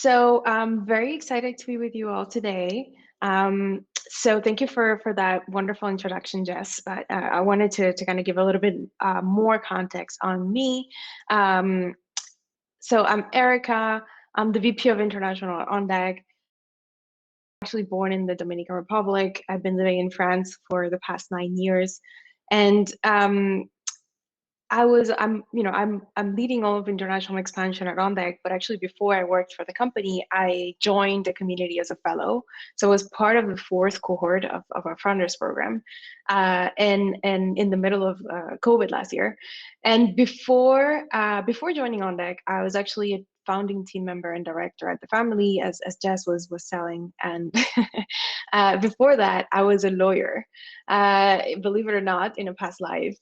So I'm very excited to be with you all today. So thank you for that wonderful introduction, Jess. But I wanted to kind of give a little bit more context on me. Um, so I'm Erika. I'm the VP of International at OnDeck. Actually born in the Dominican Republic. I've been living in France for the past 9 years, and I'm leading all of international expansion at OnDeck, but actually before I worked for the company, I joined the community as a fellow. So I was part of the fourth cohort of our founders program, and in the middle of COVID last year. And before joining OnDeck, I was actually a founding team member and director at the family, as Jess was telling. And before that, I was a lawyer, believe it or not, in a past life.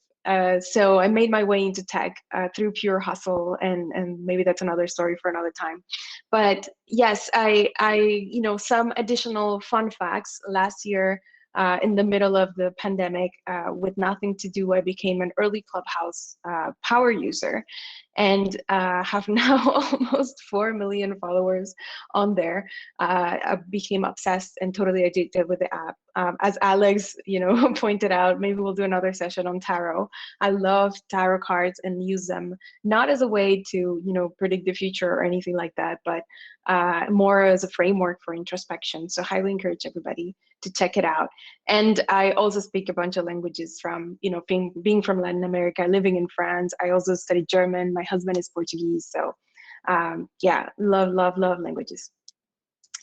So I made my way into tech through pure hustle, and maybe that's another story for another time. But yes, some additional fun facts. Last year, in the middle of the pandemic, with nothing to do, I became an early Clubhouse power user, and have now almost 4 million followers on there. I became obsessed and totally addicted with the app. As Alex, pointed out, maybe we'll do another session on tarot. I love tarot cards and use them not as a way to, predict the future or anything like that, but more as a framework for introspection. So highly encourage everybody to check it out. And I also speak a bunch of languages from, being from Latin America, living in France. I also studied German. My husband is Portuguese. So yeah, love languages.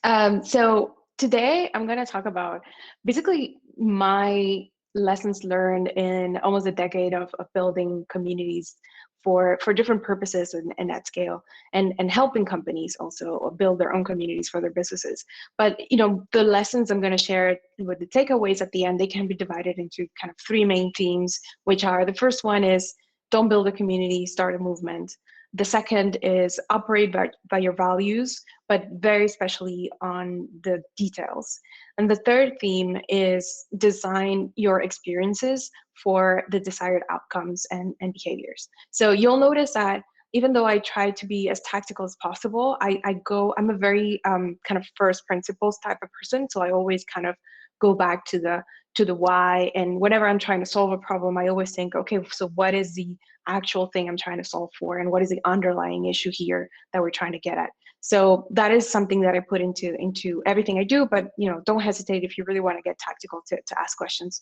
So today I'm going to talk about basically my lessons learned in almost a decade of building communities for different purposes and at scale, and helping companies also build their own communities for their businesses. But the lessons I'm going to share with the takeaways at the end, they can be divided into kind of three main themes, which are: the first one is don't build a community, start a movement. The second is operate by your values, but very especially on the details. And the third theme is design your experiences for the desired outcomes and behaviors. So you'll notice that even though I try to be as tactical as possible, I'm a very kind of first principles type of person. So I always kind of go back to the why. And whenever I'm trying to solve a problem, I always think, okay, so what is the actual thing I'm trying to solve for, and what is the underlying issue here that we're trying to get at? So that is something that I put into everything I do. But don't hesitate if you really want to get tactical to ask questions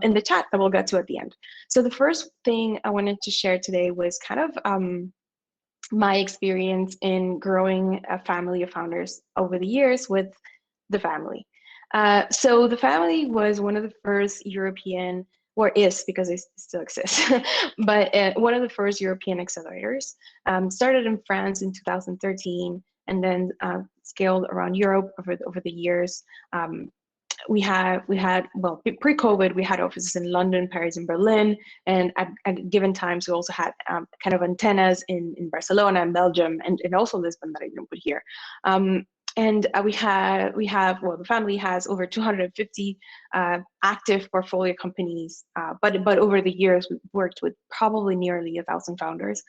in the chat that we'll get to at the end. So the first thing I wanted to share today was kind of my experience in growing a family of founders over the years with the family. So the family was one of the first European, or is, because it still exists, but one of the first European accelerators. Started in France in 2013, and then scaled around Europe over the years. We had well, pre-COVID, we had offices in London, Paris, and Berlin, and at given times we also had kind of antennas in Barcelona and Belgium, and also Lisbon that I didn't put here. And we have, well, the family has over 250 active portfolio companies, but over the years, we've worked with probably nearly 1,000 founders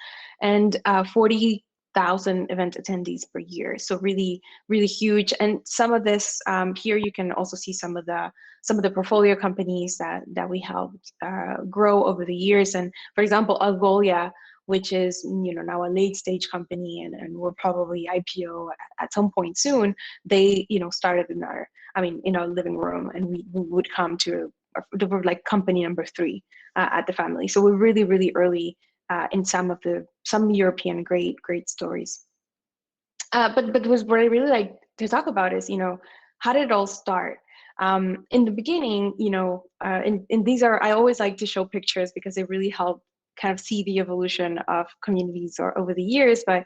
and 40,000 event attendees per year. So really, really huge. And some of this here, you can also see some of the portfolio companies that we helped grow over the years. And for example, Algolia, which is now a late stage company, and we'll probably IPO at some point soon. They started in our living room, and we would come to like company number 3 at the family. So we're really, really early in some European great stories. But what I really like to talk about is how did it all start? In the beginning, and these are, I always like to show pictures because they really help kind of see the evolution of communities or over the years, but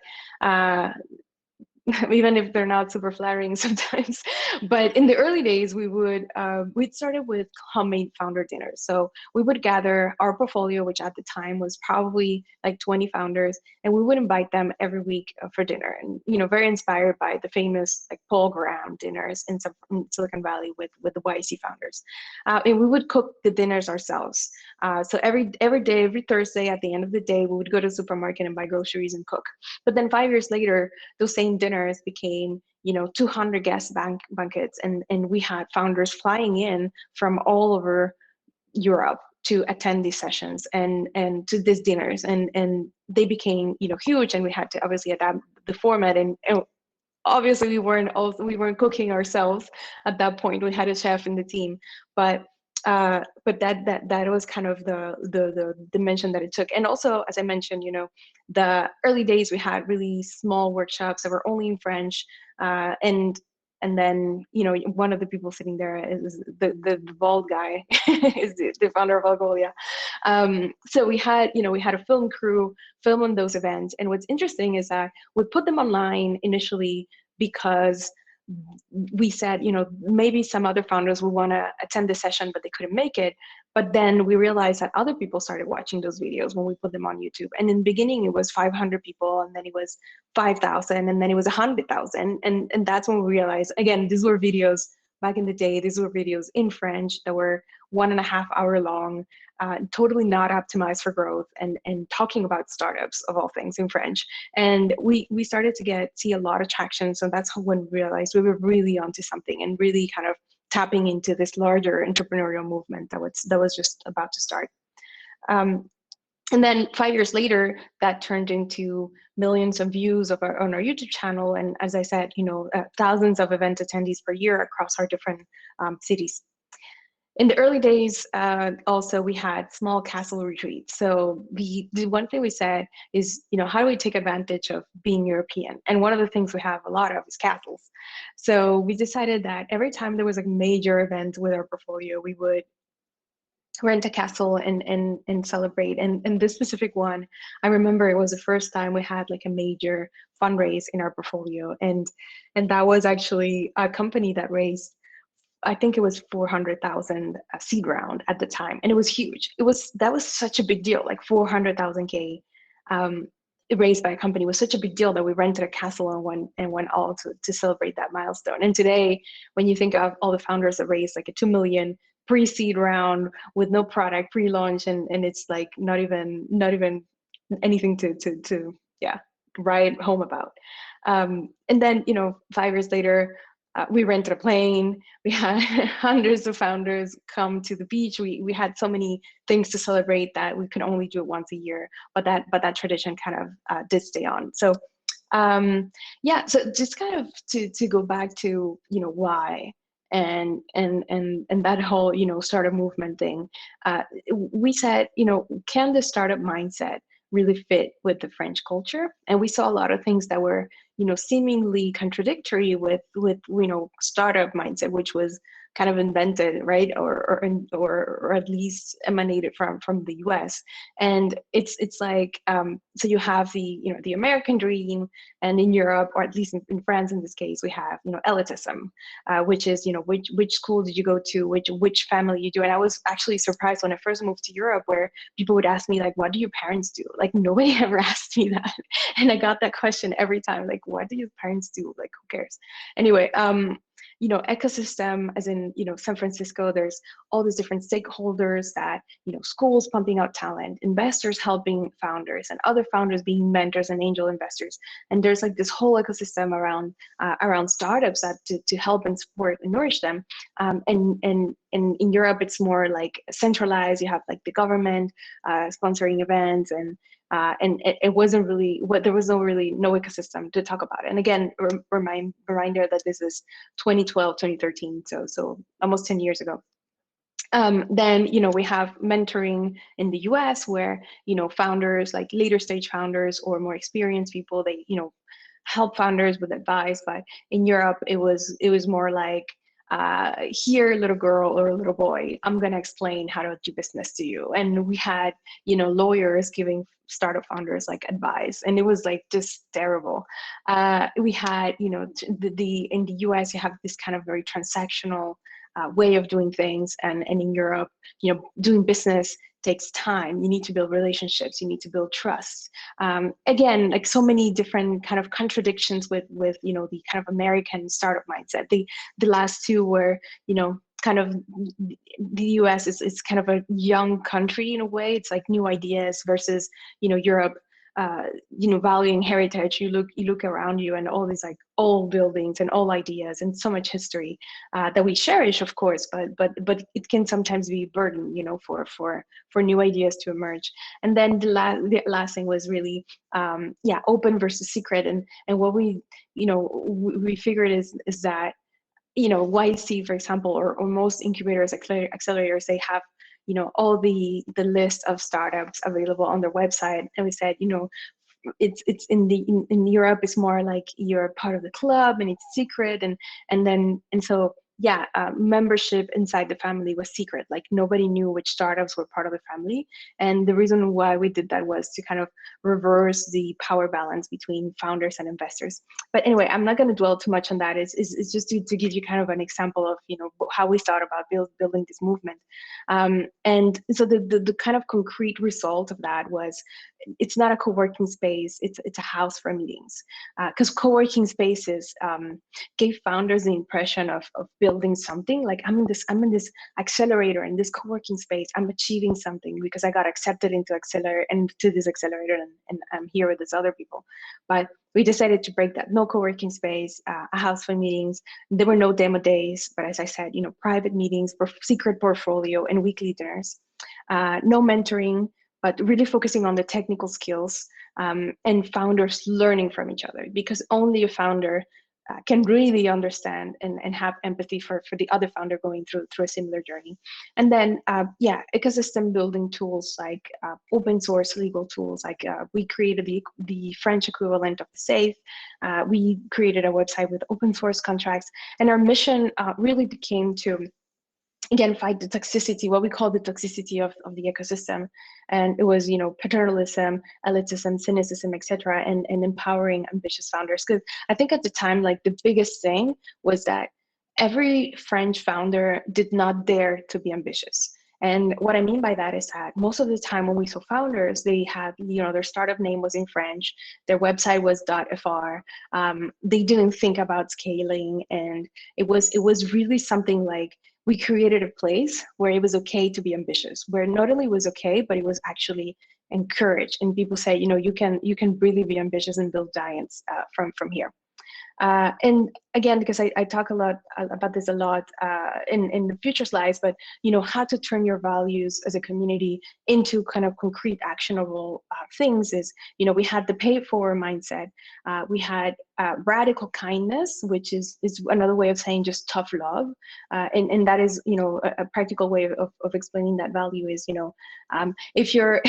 even if they're not super flattering sometimes. But in the early days, we'd started with homemade founder dinners. So we would gather our portfolio, which at the time was probably like 20 founders, and we would invite them every week for dinner. And very inspired by the famous like Paul Graham dinners in Silicon Valley with the YC founders. And we would cook the dinners ourselves. So every day, every Thursday, at the end of the day, we would go to the supermarket and buy groceries and cook. But then 5 years later, those same dinners dinners became, 200 guest banquets, and we had founders flying in from all over Europe to attend these sessions and to these dinners, and they became, huge, and we had to obviously adapt the format, and obviously we weren't cooking ourselves at that point. We had a chef in the team, but that was kind of the dimension that it took. And also, as I mentioned, the early days we had really small workshops that were only in French, and then, one of the people sitting there is the bald guy, is the founder of Algolia. So we had a film crew film on those events. And what's interesting is that we put them online initially because we said, maybe some other founders would want to attend the session, but they couldn't make it. But then we realized that other people started watching those videos when we put them on YouTube. And in the beginning, it was 500 people, and then it was 5,000, and then it was 100,000. And that's when we realized, again, these were videos back in the day. These were videos in French that were 1.5 hour long, totally not optimized for growth, and talking about startups of all things in French. And we started to see a lot of traction. So that's when we realized we were really onto something, and really kind of tapping into this larger entrepreneurial movement that was just about to start. And then 5 years later, that turned into millions of views on our YouTube channel. And as I said, thousands of event attendees per year across our different cities. In the early days, also, we had small castle retreats. So the one thing we said is, how do we take advantage of being European? And one of the things we have a lot of is castles. So we decided that every time there was a major event with our portfolio, we would rent a castle and celebrate. And this specific one, I remember it was the first time we had like a major fundraise in our portfolio. And that was actually a company that raised, I think it was 400,000 seed round at the time, and it was huge. That was such a big deal, like 400,000 K raised by a company was such a big deal that we rented a castle and went all to celebrate that milestone. And today, when you think of all the founders that raised like a 2 million pre-seed round with no product, pre-launch, and it's like not even anything to write home about. And then 5 years later, we rented a plane. We had hundreds of founders come to the beach. We had so many things to celebrate that we could only do it once a year. But that tradition kind of did stay on. So so just kind of to go back to why and that whole startup movement thing. We said can the startup mindset really fit with the French culture? And we saw a lot of things that were seemingly contradictory with startup mindset, which was kind of invented, right, or at least emanated from the U.S. And it's like so you have the American dream, and in Europe, or at least in France in this case, we have elitism, which is which school did you go to, which family you do. And I was actually surprised when I first moved to Europe, where people would ask me like, what do your parents do? Like nobody ever asked me that, and I got that question every time, like, what do your parents do? Like, who cares? Anyway, ecosystem, as in San Francisco, there's all these different stakeholders that schools pumping out talent, investors helping founders, and other founders being mentors and angel investors. And there's like this whole ecosystem around startups that to help and support and nourish them. And in Europe, it's more like centralized. You have like the government sponsoring events, and it wasn't really there was no ecosystem to talk about it. And again, reminder that this is 2012, 2013, so almost 10 years ago. Then we have mentoring in the US, where founders, like later stage founders or more experienced people, they help founders with advice. But in Europe, it was more like, here, little girl or little boy, I'm gonna explain how to do business to you. And we had lawyers giving startup founders like advice, and it was like just terrible. We had in the US, you have this kind of very transactional way of doing things, and in Europe, doing business takes time. You need to build relationships, you need to build trust. Again, like so many different kind of contradictions with the kind of American startup mindset. The last two were kind of the US is kind of a young country in a way. It's like new ideas versus Europe. valuing heritage, you look around you and all these like old buildings and old ideas and so much history that we cherish, of course, but it can sometimes be a burden, for new ideas to emerge. And then the last thing was really open versus secret, and what we figured is that YC, for example, or most incubators, accelerators, they have all the list of startups available on their website, and we said it's in Europe, it's more like you're part of the club and it's secret, and so membership inside the family was secret. Like nobody knew which startups were part of the family, and the reason why we did that was to kind of reverse the power balance between founders and investors. But anyway, I'm not going to dwell too much on that. It's just to give you kind of an example of how we thought about building this movement, and so the kind of concrete result of that was, it's not a co-working space, it's a house for meetings, because co-working spaces gave founders the impression of building something. Like I'm in this accelerator, in this co-working space, I'm achieving something because I got accepted into this accelerator, and I'm here with these other people. But we decided to break that. No co-working space, a house for meetings. There were no demo days, but as I said, private meetings, secret portfolio, and weekly dinners. No mentoring, but really focusing on the technical skills, and founders learning from each other, because only a founder can really understand and have empathy for the other founder going through a similar journey. And then ecosystem building tools like open source legal tools, like we created the French equivalent of the SAFE. We created a website with open source contracts, and our mission really became to, again, fight the toxicity, what we call the toxicity of the ecosystem. And it was, paternalism, elitism, cynicism, etc., and empowering ambitious founders. Because I think at the time, like the biggest thing was that every French founder did not dare to be ambitious. And what I mean by that is that most of the time when we saw founders, they had, their startup name was in French, their website was .fr, they didn't think about scaling, and it was really something like, we created a place where it was okay to be ambitious, where not only was okay, but it was actually encouraged. And people say, you can really be ambitious and build giants from here. And again, because I talk a lot about this in the future slides, but how to turn your values as a community into kind of concrete, actionable things is, we had the pay it forward mindset, we had radical kindness, which is another way of saying just tough love, and that is a practical way of explaining that value is, if you're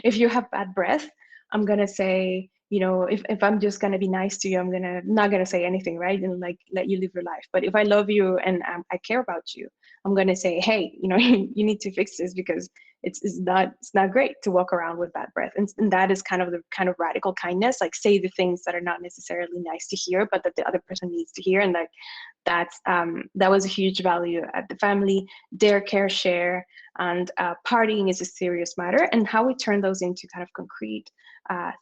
if you have bad breath, I'm gonna say, if I'm just gonna be nice to you, I'm not gonna say anything, right? And like let you live your life. But if I love you and I care about you, I'm gonna say, hey, you need to fix this, because it's not great to walk around with bad breath. And that is kind of the kind of radical kindness, like say the things that are not necessarily nice to hear, but that the other person needs to hear. And that was a huge value at the family. Dare, care, share, and partying is a serious matter. And how we turn those into kind of concrete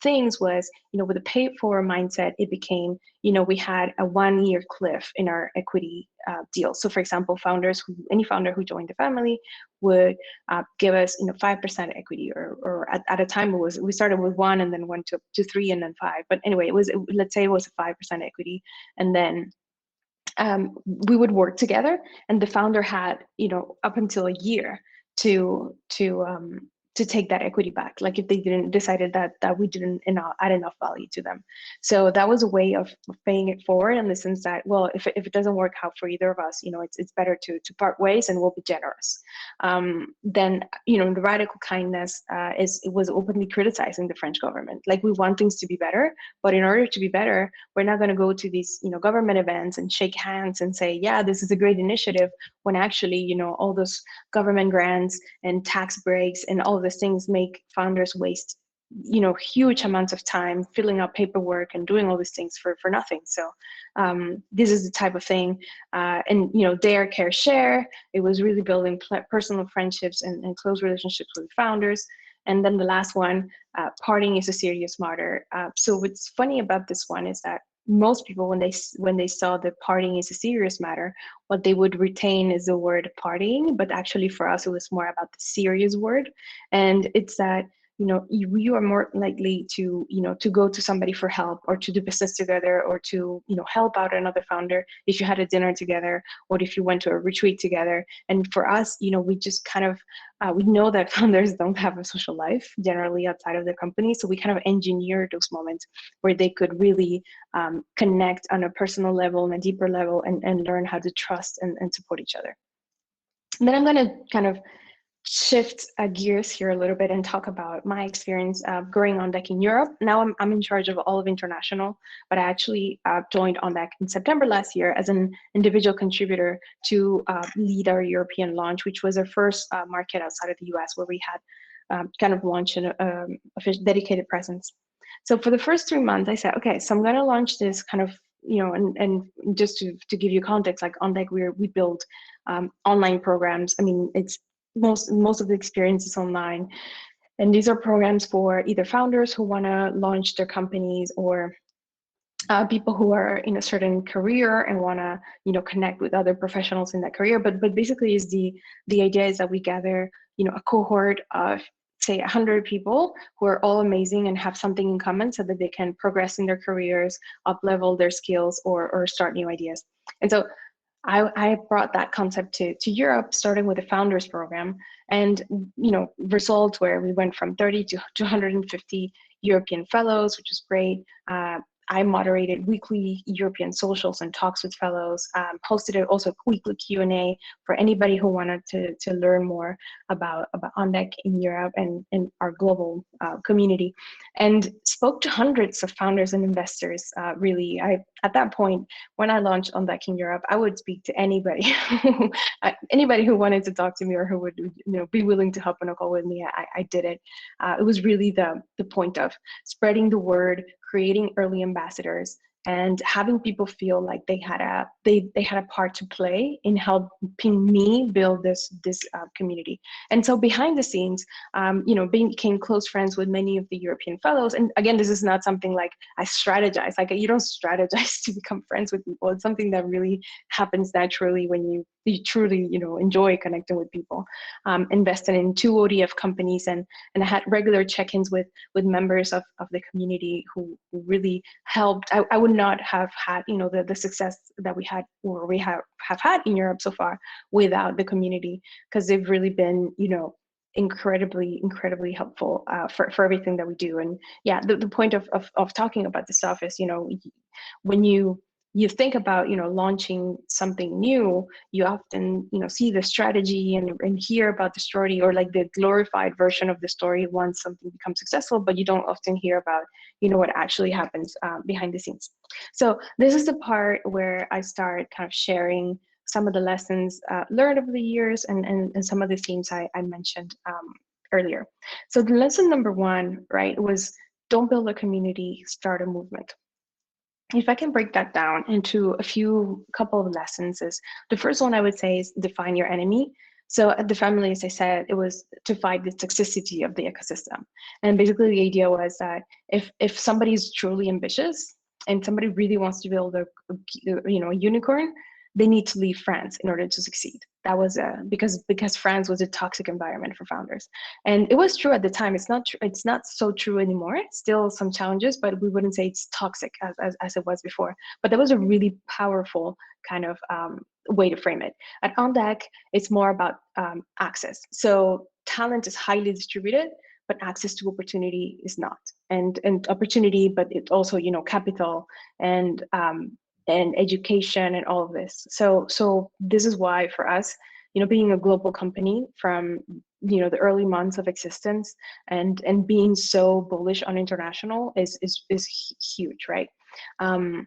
things was, with the pay it forward mindset, it became, we had a 1-year cliff in our equity deal. So for example, any founder who joined the family would give us, 5% equity, or at a time we started with 1 and then went to 3 and then 5. But anyway, let's say it was a 5% equity, and then we would work together, and the founder had, up until a year to take that equity back, like if they decided that we didn't add enough value to them. So that was a way of paying it forward, in the sense that, well, if it doesn't work out for either of us, it's better to part ways, and we'll be generous. Then the radical kindness it was openly criticizing the French government. Like, we want things to be better, but in order to be better, we're not going to go to these government events and shake hands and say, yeah, this is a great initiative, when actually all those government grants and tax breaks and all these things make founders waste huge amounts of time filling out paperwork and doing all these things for nothing. So this is the type of thing, and dare, care, share, it was really building personal friendships and close relationships with founders. And then the last one, partying is a serious matter. So what's funny about this one is that most people, when they saw that partying is a serious matter, what they would retain is the word partying, but actually for us it was more about the serious word. And it's that you are more likely to, to go to somebody for help, or to do business together, or to, help out another founder if you had a dinner together, or if you went to a retreat together. And for us, we just kind of, we know that founders don't have a social life generally outside of their company. So we kind of engineer those moments where they could really connect on a personal level and a deeper level, and learn how to trust and support each other. And then I'm going to kind of shift gears here a little bit and talk about my experience growing On Deck in Europe. Now I'm in charge of all of international, but I actually joined On Deck in September last year as an individual contributor to lead our European launch, which was our first market outside of the US, where we had kind of launched a dedicated presence. So for the first 3 months, I said, okay, so I'm going to launch this kind of, and just to give you context, like On Deck, we build online programs. I mean, it's most of the experience is online, and these are programs for either founders who want to launch their companies, or people who are in a certain career and want to connect with other professionals in that career. But basically, is the idea is that we gather a cohort of, say, 100 people who are all amazing and have something in common, so that they can progress in their careers, up level their skills, or start new ideas. And so I brought that concept to Europe, starting with the founders program, and results where we went from 30 to 250 European fellows, which is great. I moderated weekly European socials and talks with fellows, hosted also a weekly Q&A for anybody who wanted to learn more about On Deck in Europe and our global community, and spoke to hundreds of founders and investors. Really, at that point, when I launched On Deck in Europe, I would speak to anybody, anybody who wanted to talk to me, or who would be willing to hop on a call with me. I did it. It was really the point of spreading the word, creating early ambassadors, and having people feel like they had a part to play in helping me build this community. And so behind the scenes, became close friends with many of the European fellows. And again, this is not something like I strategize. Like, you don't strategize to become friends with people. It's something that really happens naturally when you truly enjoy connecting with people. Invested in 2 ODF companies, and I had regular check-ins with members of the community who really helped. I would not have had the success that we had, or we have had in Europe so far, without the community, because they've really been incredibly helpful for everything that we do. And yeah, the point of talking about this stuff is, when you think about launching something new, you often see the strategy and hear about the story, or like the glorified version of the story once something becomes successful, but you don't often hear about what actually happens behind the scenes. So this is the part where I start kind of sharing some of the lessons learned over the years, and some of the themes I mentioned earlier. So the lesson number 1, right, was don't build a community, start a movement. If I can break that down into a couple of lessons, is the first one I would say is define your enemy. So at the family, as I said, it was to fight the toxicity of the ecosystem. And basically the idea was that if somebody is truly ambitious and somebody really wants to build a unicorn, they need to leave France in order to succeed. That was because France was a toxic environment for founders, and it was true at the time. It's not true. It's not so true anymore. Still some challenges, but we wouldn't say it's toxic as it was before. But that was a really powerful kind of way to frame it. At On Deck, it's more about access. So talent is highly distributed, but access to opportunity is not. And opportunity, but it also capital and education and all of this. So this is why for us, being a global company from the early months of existence, and being so bullish on international is huge, right? On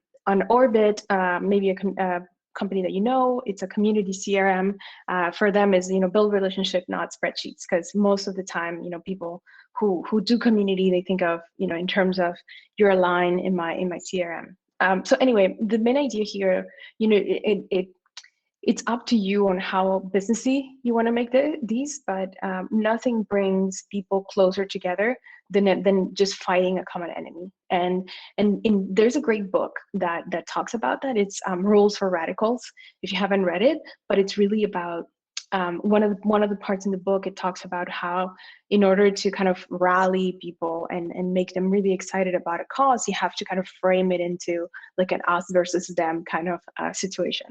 Orbit, maybe a company that it's a community CRM. For them is build relationship, not spreadsheets, because most of the time people who do community, they think of in terms of you're a line in my CRM. So anyway, the main idea here, it's up to you on how businessy you want to make these, but nothing brings people closer together than just fighting a common enemy. And there's a great book that talks about that. It's Rules for Radicals, if you haven't read it, but it's really about one of the parts in the book, it talks about how in order to kind of rally people and make them really excited about a cause, you have to kind of frame it into like an us versus them kind of situation.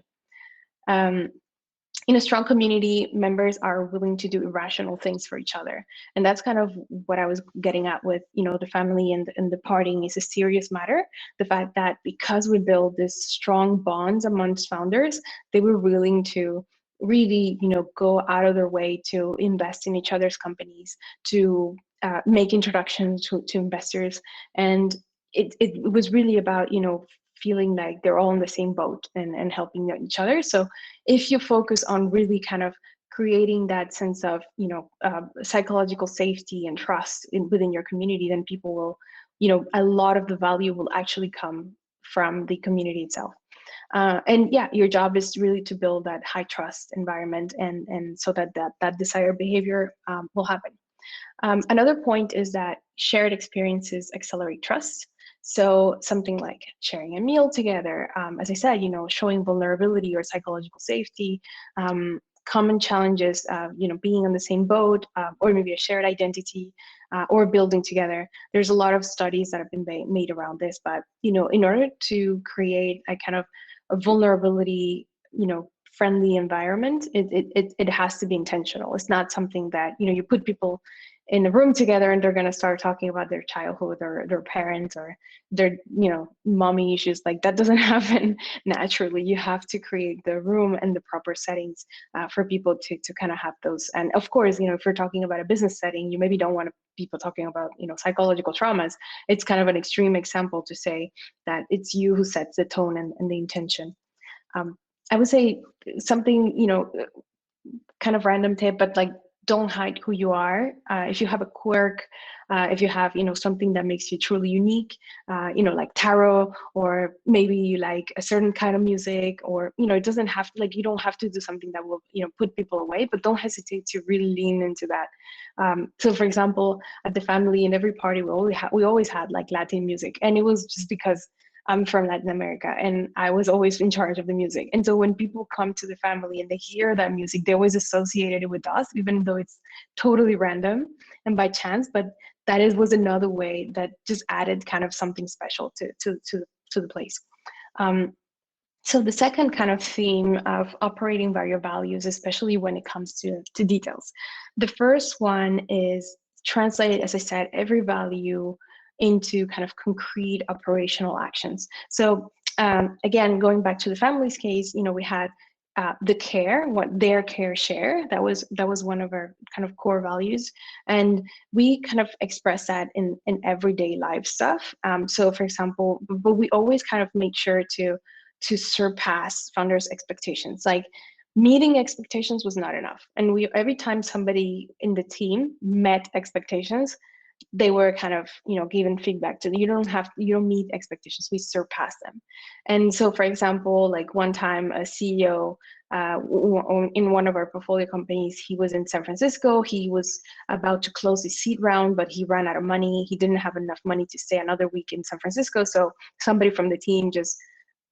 In a strong community, members are willing to do irrational things for each other. And that's kind of what I was getting at with, the family and the partying is a serious matter. The fact that because we build this strong bonds amongst founders, they were willing to really, go out of their way to invest in each other's companies, to make introductions to investors. And it was really about, feeling like they're all in the same boat and helping each other. So if you focus on really kind of creating that sense of psychological safety and trust within your community, then people will, a lot of the value will actually come from the community itself. And yeah, your job is really to build that high trust environment and so that desired behavior will happen. Another point is that shared experiences accelerate trust. So something like sharing a meal together, as I said, showing vulnerability or psychological safety, common challenges, being on the same boat, or maybe a shared identity, or building together. There's a lot of studies that have been made around this, but in order to create a kind of a vulnerability, friendly environment, it has to be intentional. It's not something that you put people in a room together and they're going to start talking about their childhood or their parents or their mommy issues. Like that doesn't happen naturally. You have to create the room and the proper settings for people to kind of have those. And of course, if you're talking about a business setting, you maybe don't want people talking about psychological traumas. It's kind of an extreme example to say that it's you who sets the tone and the intention. I would say something kind of random tip, but like don't hide who you are. If you have a quirk, if you have something that makes you truly unique, like tarot, or maybe you like a certain kind of music, or it doesn't have to, like, you don't have to do something that will put people away, but don't hesitate to really lean into that. So for example, at the family, in every party, we always had like Latin music, and it was just because I'm from Latin America and I was always in charge of the music. And so when people come to the family and they hear that music, they always associate it with us, even though it's totally random and by chance. But that was another way that just added kind of something special to the place. So the second kind of theme of operating by your values, especially when it comes to details. The first one is translate, as I said, every value into kind of concrete operational actions. So again, going back to the family's case, we had the care, what their care share. That was one of our kind of core values, and we kind of express that in everyday life stuff. So for example, but we always kind of make sure to surpass founders' expectations. Like meeting expectations was not enough, and every time somebody in the team met expectations, they were kind of given feedback to you don't meet expectations, we surpass them. And so for example, like one time a CEO in one of our portfolio companies, he was in San Francisco, he was about to close his seed round, but he ran out of money, he didn't have enough money to stay another week in San Francisco, so somebody from the team just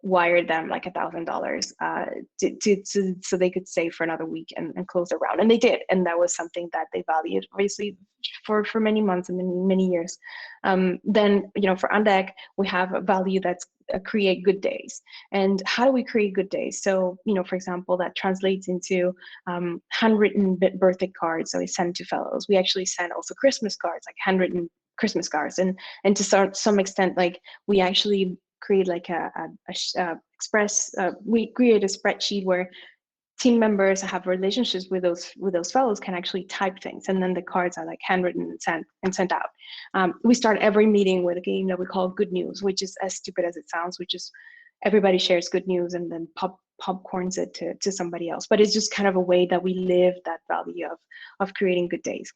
wired them like $1,000 so they could stay for another week and close the round, and they did, and that was something that they valued obviously for many months and many years. Then for On Deck, we have a value that's create good days. And how do we create good days? So for example, that translates into handwritten birthday cards that we send to fellows. We actually send also Christmas cards, like handwritten Christmas cards, and to some extent, like we actually create like we create a spreadsheet where team members have relationships with those fellows can actually type things, and then the cards are like handwritten and sent out. We start every meeting with a game that we call Good News, which is as stupid as it sounds, which is everybody shares good news and then popcorns it to somebody else. But it's just kind of a way that we live that value of creating good days.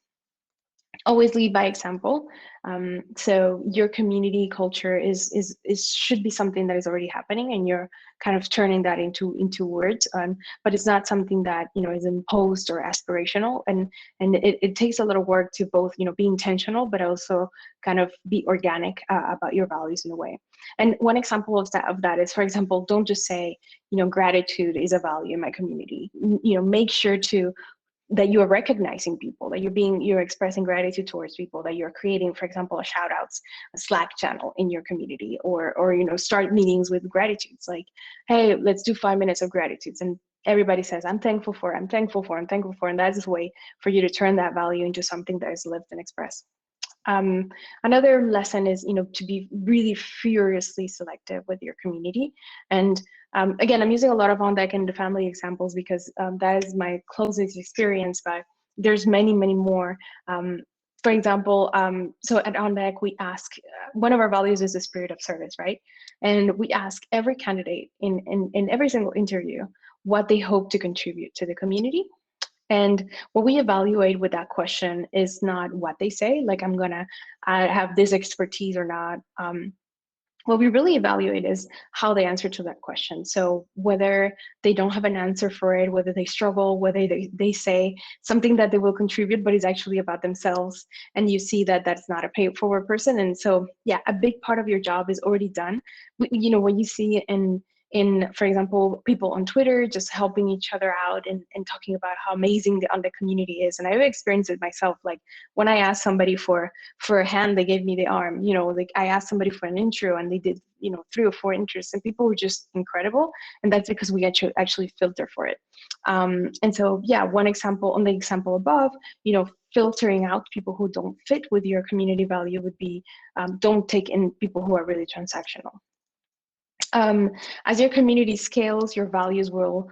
always lead by example. So your community culture is should be something that is already happening, and you're kind of turning that into words. But it's not something that is imposed or aspirational, and it takes a little work to both be intentional, but also kind of be organic about your values in a way. And one example of that is, for example, don't just say gratitude is a value in my community. Make sure to that you are recognizing people, that you're expressing gratitude towards people, that you're creating, for example, a shout outs, a Slack channel in your community, or start meetings with gratitudes, like, hey, let's do 5 minutes of gratitudes, and everybody says, I'm thankful for, I'm thankful for, I'm thankful for, and that's a way for you to turn that value into something that is lived and expressed. Um, Another lesson is, to be really furiously selective with your community. And again, I'm using a lot of on deck and the family examples because that is my closest experience, but there's many, many more. For example, so at On Deck, we ask, one of our values is the spirit of service, right? And we ask every candidate in every single interview what they hope to contribute to the community. And what we evaluate with that question is not what they say, like I'm gonna have this expertise or not. What we really evaluate is how they answer to that question. So whether they don't have an answer for it, whether they struggle, whether they say something that they will contribute, but is actually about themselves. And you see that that's not a pay forward person. And so, yeah, a big part of your job is already done. When you see in, for example, people on Twitter just helping each other out and talking about how amazing the on the community is. And I've experienced it myself. Like when I asked somebody for a hand, they gave me the arm. Like I asked somebody for an intro and they did 3 or 4 intros, and people were just incredible. And that's because we actually filter for it. And so, yeah, one example on the example above, filtering out people who don't fit with your community value would be, don't take in people who are really transactional. As your community scales, your values will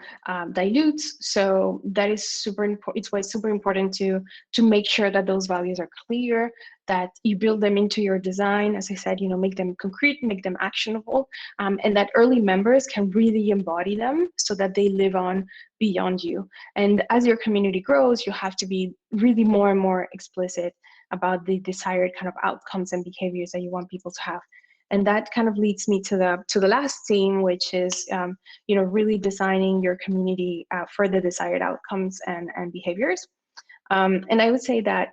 dilute. So that is super important. It's why it's super important to make sure that those values are clear, that you build them into your design. As I said, make them concrete, make them actionable, and that early members can really embody them so that they live on beyond you. And as your community grows, you have to be really more and more explicit about the desired kind of outcomes and behaviors that you want people to have. And that kind of leads me to the last theme, which is really designing your community for the desired outcomes and behaviors. And I would say that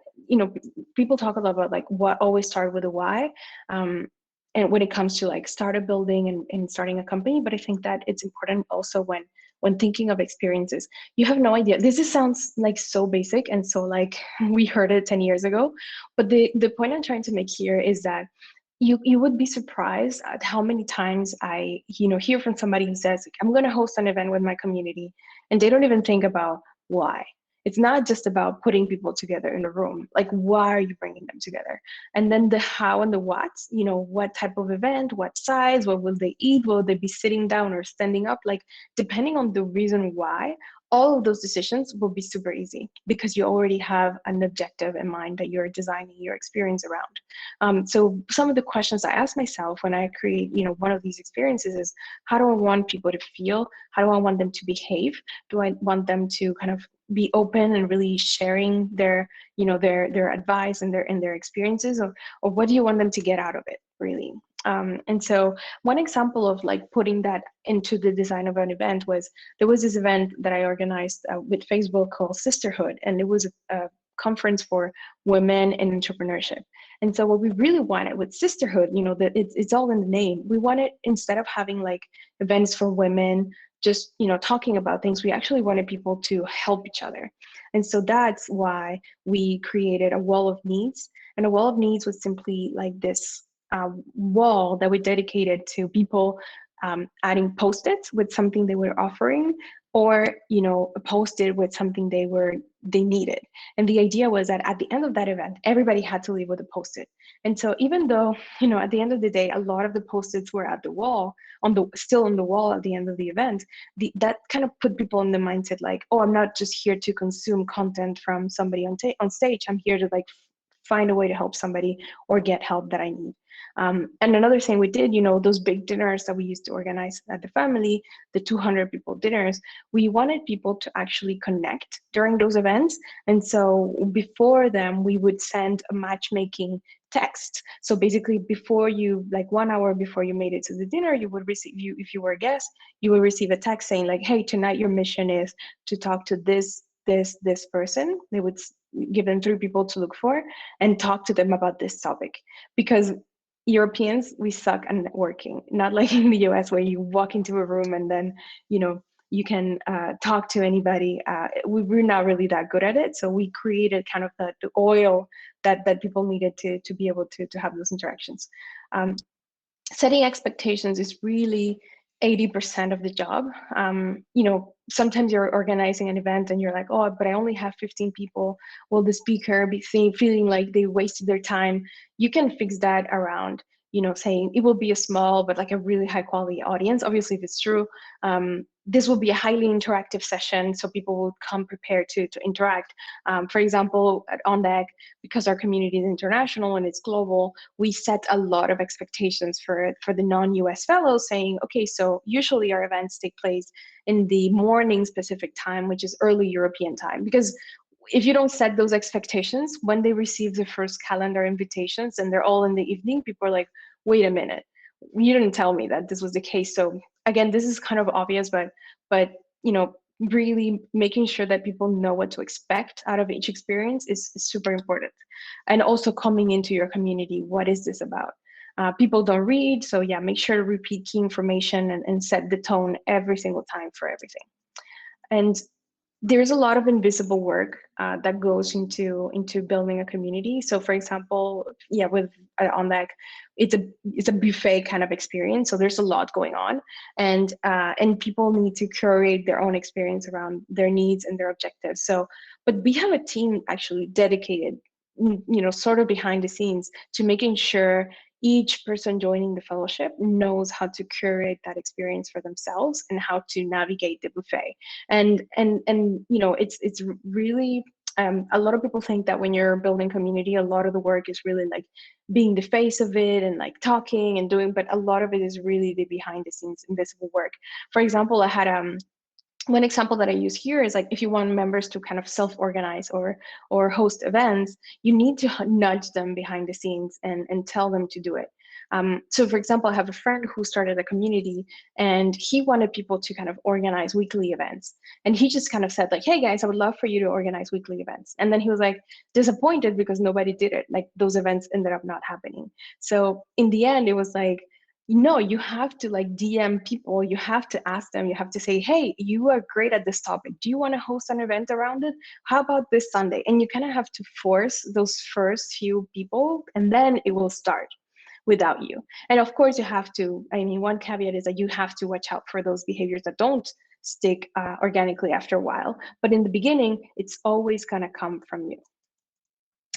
people talk a lot about like what always start with a why, and when it comes to like startup building and starting a company. But I think that it's important also when thinking of experiences. You have no idea. Sounds like so basic and so like we heard it 10 years ago. But the point I'm trying to make here is that you would be surprised at how many times I hear from somebody who says, I'm going to host an event with my community, and they don't even think about why. It's not just about putting people together in a room. Like, why are you bringing them together? And then the how and the what, what type of event, what size, what will they eat? Will they be sitting down or standing up? Like, depending on the reason why, all of those decisions will be super easy because you already have an objective in mind that you're designing your experience around. So some of the questions I ask myself when I create, one of these experiences is, how do I want people to feel? How do I want them to behave? Do I want them to kind of be open and really sharing their advice and their experiences, or what do you want them to get out of it, really? And so one example of like putting that into the design of an event was, there was this event that I organized with Facebook called Sisterhood, and it was a conference for women in entrepreneurship. And so what we really wanted with Sisterhood, that it's all in the name. We wanted, instead of having like events for women, just talking about things, we actually wanted people to help each other. And so that's why we created a wall of needs. And a wall of needs was simply like this wall that we dedicated to people adding post-its with something they were offering, or a post-it with something they needed. And the idea was that at the end of that event, everybody had to leave with a post-it. And so even though at the end of the day, a lot of the post-its were at the wall, still on the wall at the end of the event, that kind of put people in the mindset like, oh, I'm not just here to consume content from somebody on stage. I'm here to like find a way to help somebody or get help that I need. And another thing we did, those big dinners that we used to organize at the family, the 200 people dinners, we wanted people to actually connect during those events. And so before them, we would send a matchmaking text. So basically before you, like 1 hour before you made it to the dinner, you would receive, if you were a guest, you would receive a text saying like, hey, tonight your mission is to talk to this person. They would give them 3 people to look for and talk to them about this topic. Because Europeans, we suck at networking, not like in the US where you walk into a room and then, you can talk to anybody. We're not really that good at it. So we created kind of the oil that people needed to be able to have those interactions. Setting expectations is really 80% of the job. Sometimes you're organizing an event and you're like, oh, but I only have 15 people. Will the speaker be feeling like they wasted their time? You can fix that around, saying it will be a small, but like a really high quality audience. Obviously, if it's true, this will be a highly interactive session, so people will come prepared to interact. For example, at On Deck, because our community is international and it's global, we set a lot of expectations for the non-US fellows, saying, okay, so usually our events take place in the morning specific time, which is early European time, because if you don't set those expectations, when they receive the first calendar invitations and they're all in the evening, people are like, wait a minute, you didn't tell me that this was the case. So again, this is kind of obvious, but really making sure that people know what to expect out of each experience is super important. And also coming into your community, what is this about? People don't read, so yeah, make sure to repeat key information and set the tone every single time for everything. And there's a lot of invisible work that goes into building a community. So for example, with On Deck, it's a buffet kind of experience. So there's a lot going on, and people need to curate their own experience around their needs and their objectives. So, but we have a team actually dedicated, sort of behind the scenes, to making sure each person joining the fellowship knows how to curate that experience for themselves and how to navigate the buffet. And it's really a lot of people think that when you're building community, a lot of the work is really like being the face of it and like talking and doing, but a lot of it is really the behind the scenes invisible work. For example, I had one example that I use here is like, if you want members to kind of self-organize or host events, you need to nudge them behind the scenes and tell them to do it. So for example, I have a friend who started a community and he wanted people to kind of organize weekly events. And he just kind of said like, hey guys, I would love for you to organize weekly events. And then he was like disappointed because nobody did it. Like those events ended up not happening. So in the end, it was like, no, you have to like DM people, you have to ask them, you have to say, hey, you are great at this topic. Do you want to host an event around it? How about this Sunday? And you kind of have to force those first few people, and then it will start without you. And of course, you have to, one caveat is that you have to watch out for those behaviors that don't stick organically after a while. But in the beginning, it's always going to come from you.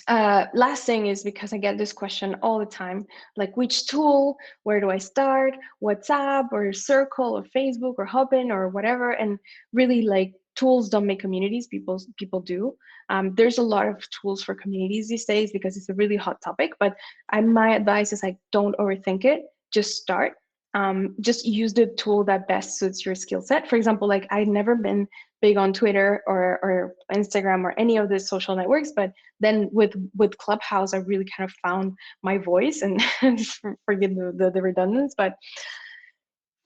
Last thing is, because I get this question all the time, like which tool, where do I start, WhatsApp or Circle or Facebook or Hopin or whatever, and really like tools don't make communities, people do. There's a lot of tools for communities these days because it's a really hot topic, but my advice is like, don't overthink it, just start. Just use the tool that best suits your skill set. For example, like I'd never been big on Twitter or Instagram or any of the social networks, but then with Clubhouse, I really kind of found my voice, and forgive the redundance, but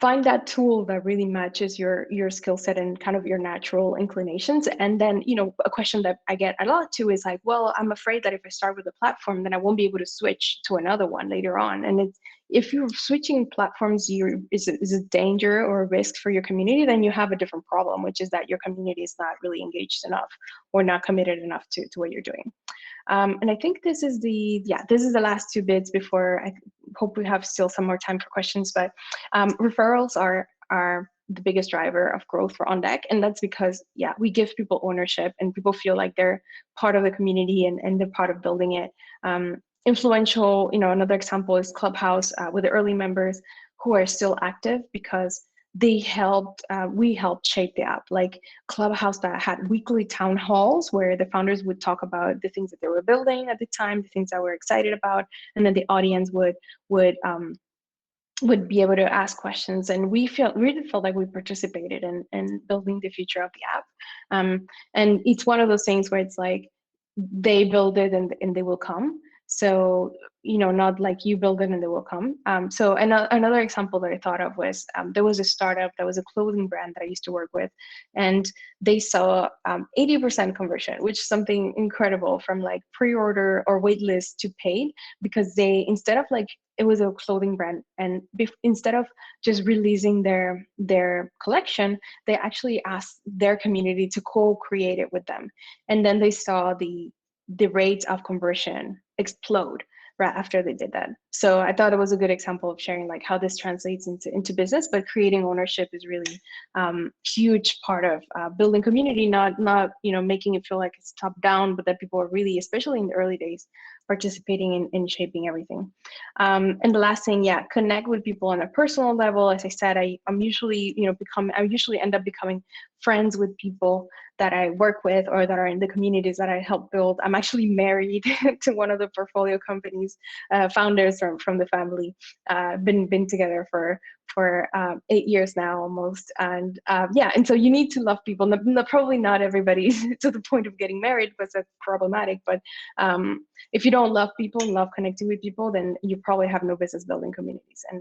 find that tool that really matches your skill set and kind of your natural inclinations. And then, a question that I get a lot too is like, well, I'm afraid that if I start with a platform, then I won't be able to switch to another one later on. And if you're switching platforms, is a danger or a risk for your community, then you have a different problem, which is that your community is not really engaged enough or not committed enough to what you're doing. And I think this is the last 2 bits before I hope we have still some more time for questions. But referrals are the biggest driver of growth for On Deck, and that's because we give people ownership and people feel like they're part of the community and they're part of building it. Influential, another example is Clubhouse with the early members who are still active because we helped shape the app. Like Clubhouse that had weekly town halls where the founders would talk about the things that they were building at the time, the things that we're excited about, and then the audience would be able to ask questions, and we really felt like we participated in building the future of the app. And it's one of those things where it's like they build it and they will come. So, not like you build it and they will come. So another example that I thought of was there was a startup that was a clothing brand that I used to work with, and they saw 80% conversion, which is something incredible, from like pre-order or waitlist to paid, because they, instead of like, it was a clothing brand, and instead of just releasing their collection, they actually asked their community to co-create it with them, and then they saw the rates of conversion explode right after they did that. So I thought it was a good example of sharing like how this translates into business, but creating ownership is really huge part of building community, not making it feel like it's top down, but that people are really, especially in the early days, participating in shaping everything. And the last thing, yeah, connect with people on a personal level. As I said, I usually end up becoming friends with people that I work with or that are in the communities that I help build. I'm actually married to one of the portfolio companies founders from the family. Been together for 8 years now almost, and and so you need to love people. Probably not everybody to the point of getting married, because that's problematic. But if you don't love people and love connecting with people, then you probably have no business building communities. And